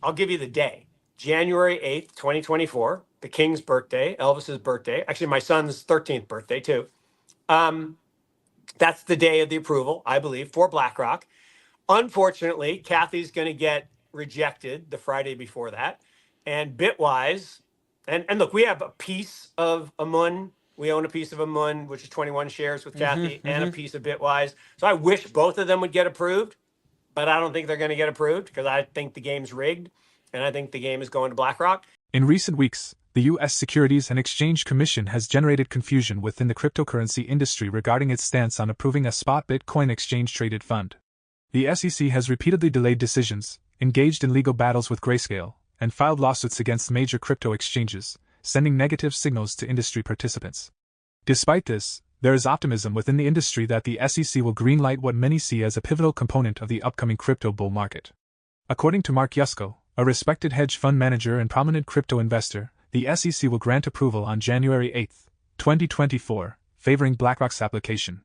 I'll give you the day, January 8th, 2024, the King's birthday, Elvis's birthday. Actually, my son's 13th birthday too. That's the day of the approval, I believe, for BlackRock. Unfortunately, Kathy's going to get rejected the Friday before that. And Bitwise, and look, we have a piece of Amun. We own a piece of Amun, which is 21 shares with Kathy, and a piece of Bitwise. So I wish both of them would get approved, but I don't think they're going to get approved because I think the game's rigged, and I think the game is going to BlackRock. In recent weeks, the U.S. Securities and Exchange Commission has generated confusion within the cryptocurrency industry regarding its stance on approving a spot Bitcoin exchange-traded fund. The SEC has repeatedly delayed decisions, engaged in legal battles with Grayscale, and filed lawsuits against major crypto exchanges, sending negative signals to industry participants. Despite this, there is optimism within the industry that the SEC will greenlight what many see as a pivotal component of the upcoming crypto bull market. According to Mark Yusko, a respected hedge fund manager and prominent crypto investor, the SEC will grant approval on January 8, 2024, favoring BlackRock's application.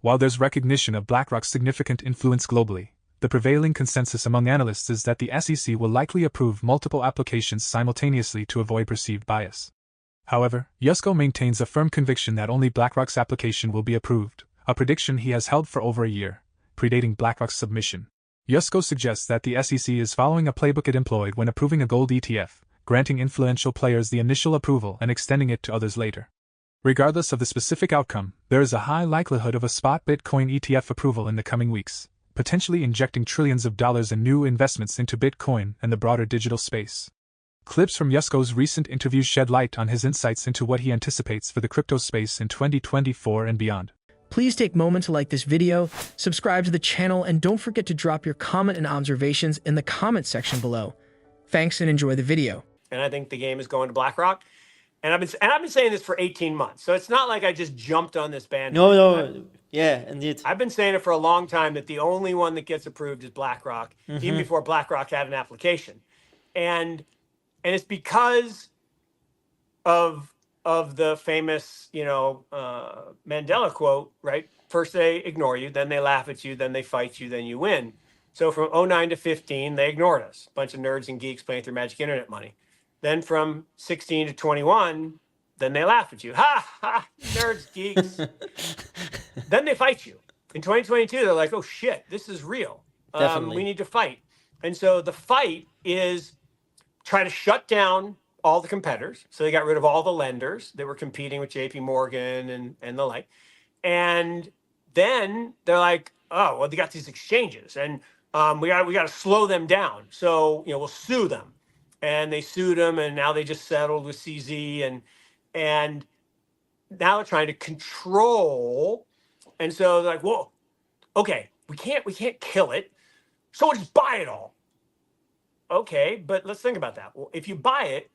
While there's recognition of BlackRock's significant influence globally, the prevailing consensus among analysts is that the SEC will likely approve multiple applications simultaneously to avoid perceived bias. However, Yusko maintains a firm conviction that only BlackRock's application will be approved, a prediction he has held for over a year, predating BlackRock's submission. Yusko suggests that the SEC is following a playbook it employed when approving a gold ETF, granting influential players the initial approval and extending it to others later. Regardless of the specific outcome, there is a high likelihood of a spot Bitcoin ETF approval in the coming weeks, potentially injecting trillions of dollars in new investments into Bitcoin and the broader digital space. Clips from Yusko's recent interviews shed light on his insights into what he anticipates for the crypto space in 2024 and beyond. Please take a moment to like this video, subscribe to the channel, and don't forget to drop your comment and observations in the comment section below. Thanks and enjoy the video. And I think the game is going to BlackRock. And I've been saying this for 18 months. So it's not like I just jumped on this bandwagon. No, yeah, indeed. I've been saying it for a long time that the only one that gets approved is BlackRock, even before BlackRock had an application. And it's because of the famous, Mandela quote, right? First they ignore you, then they laugh at you, then they fight you, then you win. So from 09 to 15, they ignored us. A bunch of nerds and geeks playing through magic internet money. Then from 16 to 21, then they laugh at you. Ha, ha, nerds, geeks. Then they fight you. In 2022, they're like, oh shit, this is real. We need to fight. And so the fight is try to shut down all the competitors. So they got rid of all the lenders that were competing with JP Morgan and the like. And then they're like, oh, well, they got these exchanges and we got to slow them down. So, we'll sue them. And they sued them, and now they just settled with CZ, and now they're trying to control. And so they're like, whoa, okay, we can't kill it, so we'll just buy it all. Okay, but let's think about that. Well, if you buy it,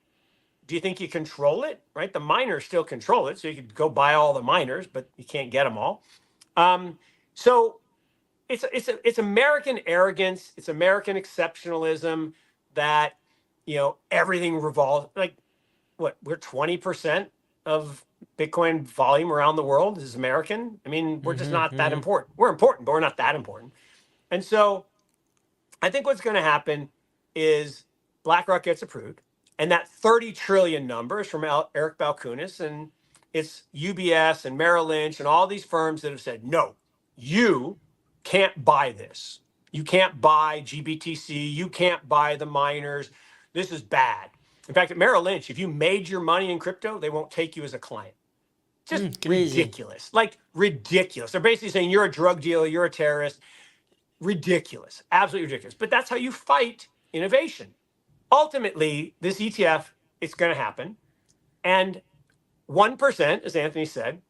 do you think you control it? Right, the miners still control it, so you could go buy all the miners, but you can't get them all. So it's American arrogance, it's American exceptionalism that. Everything revolves like what we're 20% of Bitcoin volume around the world is American. I mean, we're just not that important. We're important, but we're not that important. And so I think what's going to happen is BlackRock gets approved. And that 30 trillion number is from Eric Balchunas. And it's UBS and Merrill Lynch and all these firms that have said, no, you can't buy this. You can't buy GBTC. You can't buy the miners. This is bad. In fact, at Merrill Lynch, if you made your money in crypto, they won't take you as a client. Just ridiculous. Like ridiculous. They're basically saying you're a drug dealer, you're a terrorist. Ridiculous. Absolutely ridiculous. But that's how you fight innovation. Ultimately, this ETF, it's going to happen. And 1%, as Anthony said,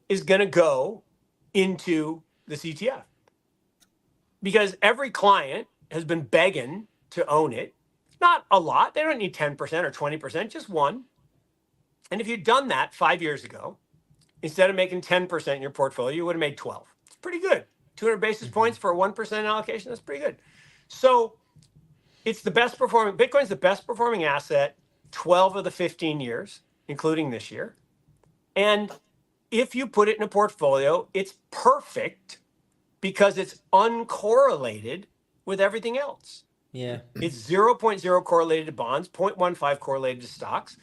is going to go into this ETF. Because every client has been begging to own it. Not a lot. They don't need 10% or 20%, just one. And if you'd done that 5 years ago, instead of making 10% in your portfolio, you would have made 12. It's pretty good. 200 basis points for a 1% allocation, that's pretty good. So it's the best performing, Bitcoin's the best performing asset 12 of the 15 years, including this year. And if you put it in a portfolio, it's perfect because it's uncorrelated with everything else. Yeah. It's 0.0 correlated to bonds, 0.15 correlated to stocks.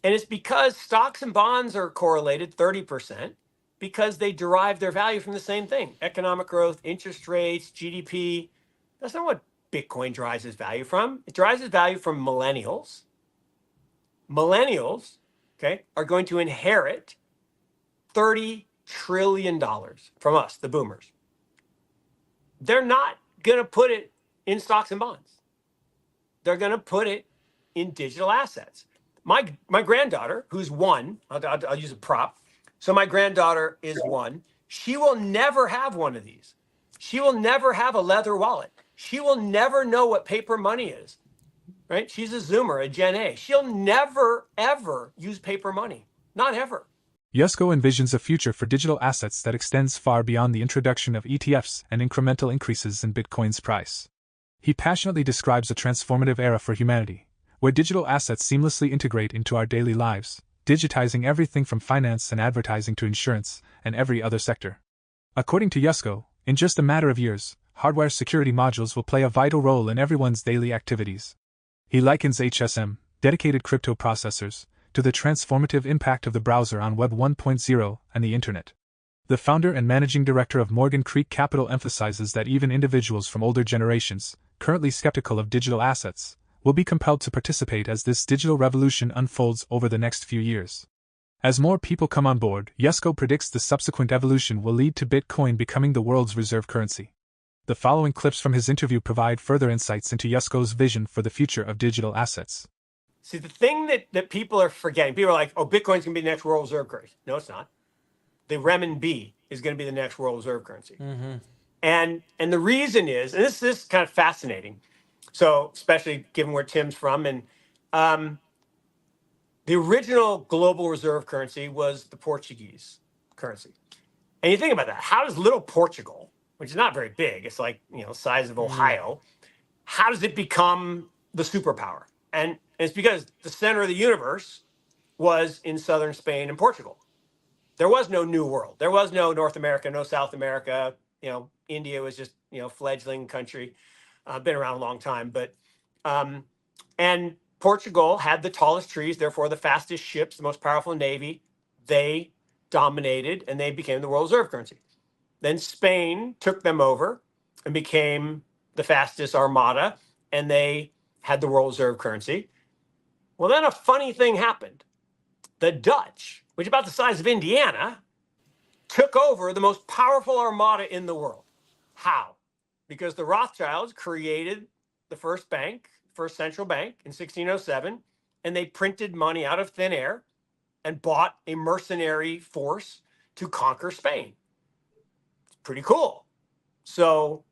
And it's because stocks and bonds are correlated 30% because they derive their value from the same thing: economic growth, interest rates, GDP. That's not what Bitcoin derives its value from. It derives its value from millennials. Millennials, okay, are going to inherit $30 trillion from us, the boomers. They're not going to put it in stocks and bonds. They're going to put it in digital assets. My granddaughter, who's one, I'll use a prop. So my granddaughter is one. She will never have one of these. She will never have a leather wallet. She will never know what paper money is, right? She's a Zoomer, a Gen A. She'll never, ever use paper money. Not ever. Yusko envisions a future for digital assets that extends far beyond the introduction of ETFs and incremental increases in Bitcoin's price. He passionately describes a transformative era for humanity, where digital assets seamlessly integrate into our daily lives, digitizing everything from finance and advertising to insurance and every other sector. According to Yusko, in just a matter of years, hardware security modules will play a vital role in everyone's daily activities. He likens HSM, dedicated crypto processors, to the transformative impact of the browser on Web 1.0 and the Internet. The founder and managing director of Morgan Creek Capital emphasizes that even individuals from older generations, currently skeptical of digital assets, will be compelled to participate as this digital revolution unfolds over the next few years. As more people come on board, Yusko predicts the subsequent evolution will lead to Bitcoin becoming the world's reserve currency. The following clips from his interview provide further insights into Yusko's vision for the future of digital assets. See, the thing that people are forgetting, people are like, oh, Bitcoin's going to be the next world reserve currency. No, it's not. The renminbi is going to be the next world reserve currency. Mm-hmm. And the reason is, and this is kind of fascinating, so especially given where Tim's from, and the original global reserve currency was the Portuguese currency. And you think about that. How does little Portugal, which is not very big, it's like, size of Ohio, how does it become the superpower? And it's because the center of the universe was in southern Spain and Portugal. There was no New World. There was no North America, no South America. India was just, fledgling country. Been around a long time. But, and Portugal had the tallest trees, therefore the fastest ships, the most powerful navy. They dominated and they became the world reserve currency. Then Spain took them over and became the fastest armada, and they had the world reserve currency. Well, then a funny thing happened. The Dutch, which is about the size of Indiana, took over the most powerful armada in the world. How? Because the Rothschilds created the first bank, first central bank in 1607, and they printed money out of thin air and bought a mercenary force to conquer Spain. It's pretty cool. So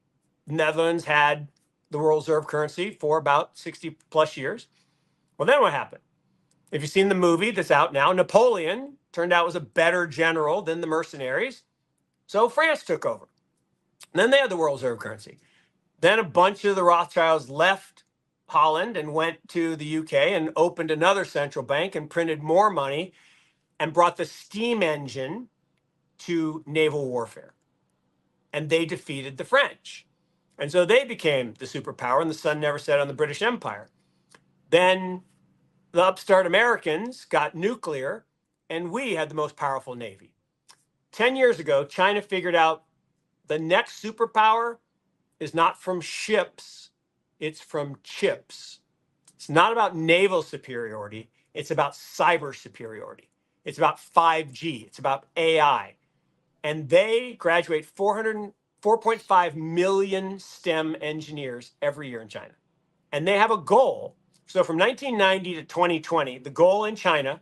the Netherlands had the world reserve currency for about 60 plus years. Well, then what happened? If you've seen the movie that's out now, Napoleon turned out was a better general than the mercenaries. So France took over. And then they had the world reserve currency. Then a bunch of the Rothschilds left Holland and went to the UK and opened another central bank and printed more money and brought the steam engine to naval warfare. And they defeated the French. And so they became the superpower, and the sun never set on the British Empire. Then the upstart Americans got nuclear, and we had the most powerful navy. 10 years ago, China figured out the next superpower is not from ships, it's from chips. It's not about naval superiority, it's about cyber superiority. It's about 5G, it's about AI. And they graduate 4.5 million STEM engineers every year in China. And they have a goal. So from 1990 to 2020, the goal in China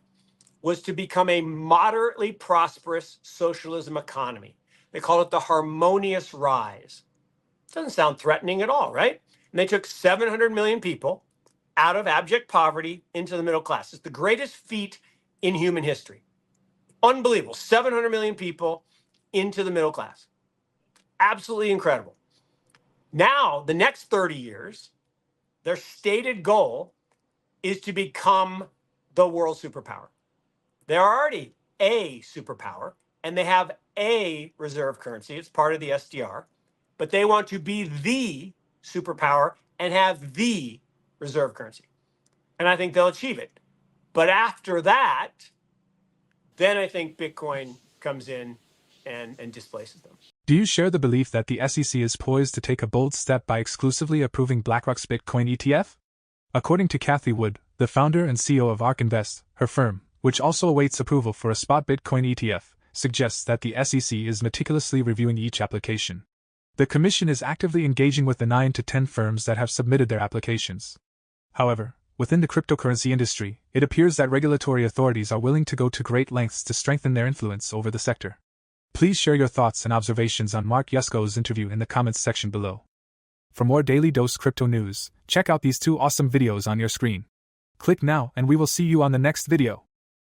was to become a moderately prosperous socialism economy. They call it the harmonious rise. Doesn't sound threatening at all, right? And they took 700 million people out of abject poverty into the middle class. It's the greatest feat in human history. Unbelievable. 700 million people into the middle class. Absolutely incredible. Now, the next 30 years, their stated goal is to become the world superpower. They're already a superpower, and they have a reserve currency. It's part of the SDR, but they want to be the superpower and have the reserve currency. And I think they'll achieve it. But after that, then I think Bitcoin comes in and displaces them. Do you share the belief that the SEC is poised to take a bold step by exclusively approving BlackRock's Bitcoin ETF? According to Cathie Wood, the founder and CEO of ARK Invest, her firm, which also awaits approval for a spot Bitcoin ETF, suggests that the SEC is meticulously reviewing each application. The Commission is actively engaging with the 9 to 10 firms that have submitted their applications. However, within the cryptocurrency industry, it appears that regulatory authorities are willing to go to great lengths to strengthen their influence over the sector. Please share your thoughts and observations on Mark Yusko's interview in the comments section below. For more Daily Dose Crypto news, check out these 2 awesome videos on your screen. Click now and we will see you on the next video.